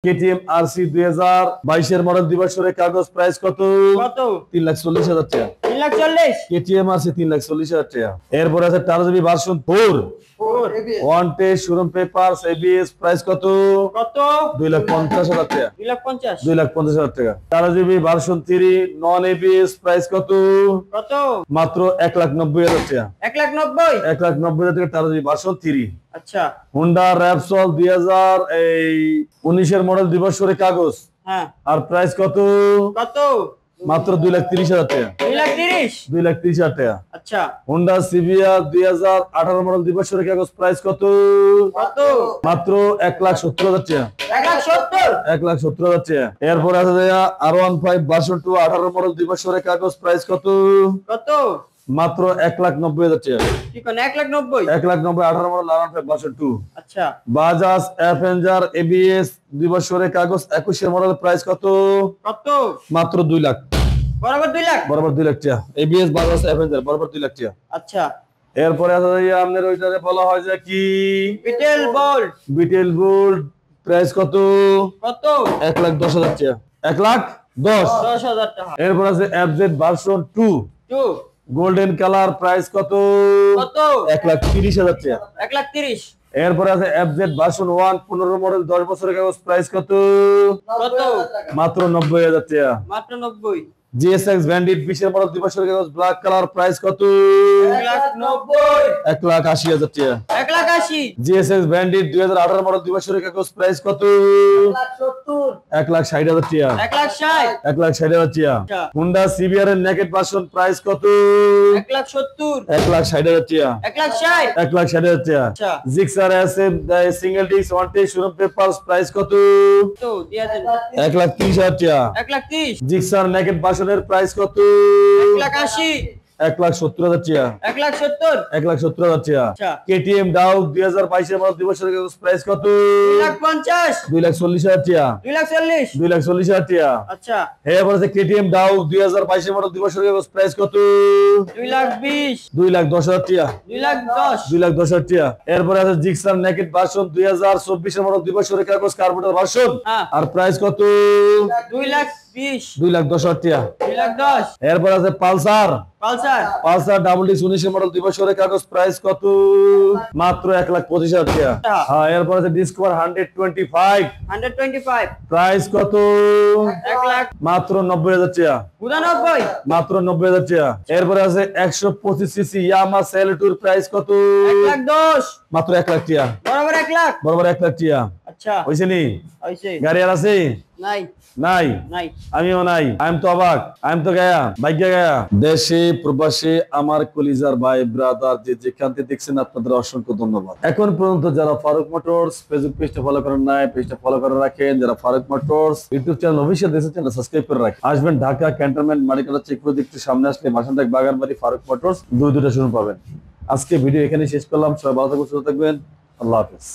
KTM RC 2022 এর model দিবসের কাগজ প্রাইস কত? 3,40,000 টাকা। 3,40,000 কেটিএম আরসি 3,40,000 টাকা। এরপর আছে টারজিবি version 4 one test showroom papers ABS price কত? 2,50,000 টাকা। 2,50,000 টাকা। টারজিবি ভার্সন 3 নন এবিএস প্রাইস কত? মাত্র 1,90,000 টাকা। 1,90,000 টাকা টারজিবি ভার্সন 3। আচ্ছা। হোন্ডা র‍্যাপসল 2019 এর মডেল দিবসের কাগজ। হ্যাঁ। আর প্রাইস কত? মাত্র 2,30,000 টাকা। 2,30,000 টাকা। আচ্ছা। হোন্ডা সিভিয়ার 2018 মডেল দিবসের কাগজ প্রাইস কত? মাত্র 1,70,000 টাকা। 1,70,000 টাকা। এরপর আছে R15 ভার্সন 2 18 মডেল দিবসের কাগজ প্রাইস কত? মাত্র 1,90,000 টাকা। কি কোন 1,90,000? 1,90,000 18 মডেল R15 ভার্সন 2। আচ্ছা। বাজাজ অ্যাভেঞ্জার এবিএস দিবসের কাগজ 21 এর মডেল প্রাইস কত? মাত্র 2 লাখ। বরাবর 2 লাখ। বরাবর 2 লাখ টাকা। এবিএস বাজাজ অ্যাভেঞ্জার বরাবর 2 লাখ টাকা। আচ্ছা। এরপরে আছে আপনার ওইটারে বলা হয় যে কি বিটেল বোল্ড। বিটেল বোল্ড প্রাইস কত? 1,10,000 টাকা। 1,10,000 টাকা। এরপর আছে FZ version 2 golden colour price কত? 1,30,000 টাকা। 1,30,000। এরপরে আছে এফজেড ভার্সন 1 15 মডেল 10 বছরের কাগজ প্রাইস কত? মাত্র 90,000 টাকা। মাত্র 90। জিএসএক্স ব্যান্ডিট 20 এর মডেল দিবসের কাগজ ব্ল্যাক কালার প্রাইস কত? 1,90,000 টাকা। 1,80,000। জিএসএক্স ব্যান্ডিট 2018 মডেল দিবসের কাগজ প্রাইস কত? 1,60,000 টাকা। 1,60,000 টাকা। হোন্ডা সিবিআর এর নেকেড ভার্সন প্রাইস কত? 1,70,000। 1,60,000 টাকা। 1,60,000 টাকা। Gixxer SF single disc one test showroom papers price কত? 1,30,000 টাকা। 1,30,000। জিক্সার নেকেড ভার্সনের প্রাইস কত? 1,80,000। 1,70,000 টাকা। 1,70,000। 1,70,000 টাকা। কেটিএম ডাউক 2022 এর মডেল দিবসের কাগজ প্রাইস কত? 2,50,000। 2,40,000 টাকা। 2,40,000। 2,40,000 টাকা। আচ্ছা। এরপর আছে কেটিএম ডাউক 2022 এর মডেল দিবসের কাগজ প্রাইস কত? 2,20,000। 2,10,000 টাকা। 2,10,000। 2,10,000 টাকা। এরপর আছে জিক্সার নেকেড ভার্সন 2024 এর মডেল দিবসের কাগজ কার্বোরেটর ভার্সন। আর প্রাইস কত? 2,20,000। 2,10,000 টাকা। 2,10,000। এরপর আছে পালসার ডাবল ডিস্ক 19 এর মডেল দিবসের কাগজ প্রাইস কত? মাত্র 1,25,000 টাকা। হ্যাঁ। এরপর আছে ডিসকভার 125 প্রাইস কত? 1 লাখ। মাত্র 90,000 টাকা। 99। মাত্র 90,000 টাকা। এরপরে আছে 125 সিসি ইয়ামা সেলটুর প্রাইস কত? 1,10,000। মাত্র 1 লাখ টাকা। বরাবর 1 লাখ। বরাবর 1 লাখ টাকা। আচ্ছা। হইছে নি? হইছে। গাড়ি আর আছে? নাই। নাই। আমিও নাই। আই এম তো অবাক। আই এম তো গায়া ভাগ্য গায়া। দেশে প্রবাসে আমার কলিজার ভাই ব্রাদার যে যেখান থেকে দেখছেন আপনাদের অসংখ্য ধন্যবাদ। এখন পর্যন্ত যারা ফারুক মোটরস ফেসবুক পেজটা ফলো করেন নাই পেজটা ফলো করে রাখেন। যারা Faruk motors YouTube channel official দেখছেন চ্যানেল সাবস্ক্রাইব করে রাখেন। আসবেন ঢাকা ক্যান্টনমেন্ট মানিকগঞ্জ চেকপোস্ট একটু সামনে আসলে মাসানটাক বাগানবাড়ি ফারুক মোটরস দুইটা শুরু পাবেন। আজকে ভিডিও এখানে শেষ করলাম। সবাই ভালো থাকবেন সুস্থ থাকবেন। আল্লাহ হাফেজ।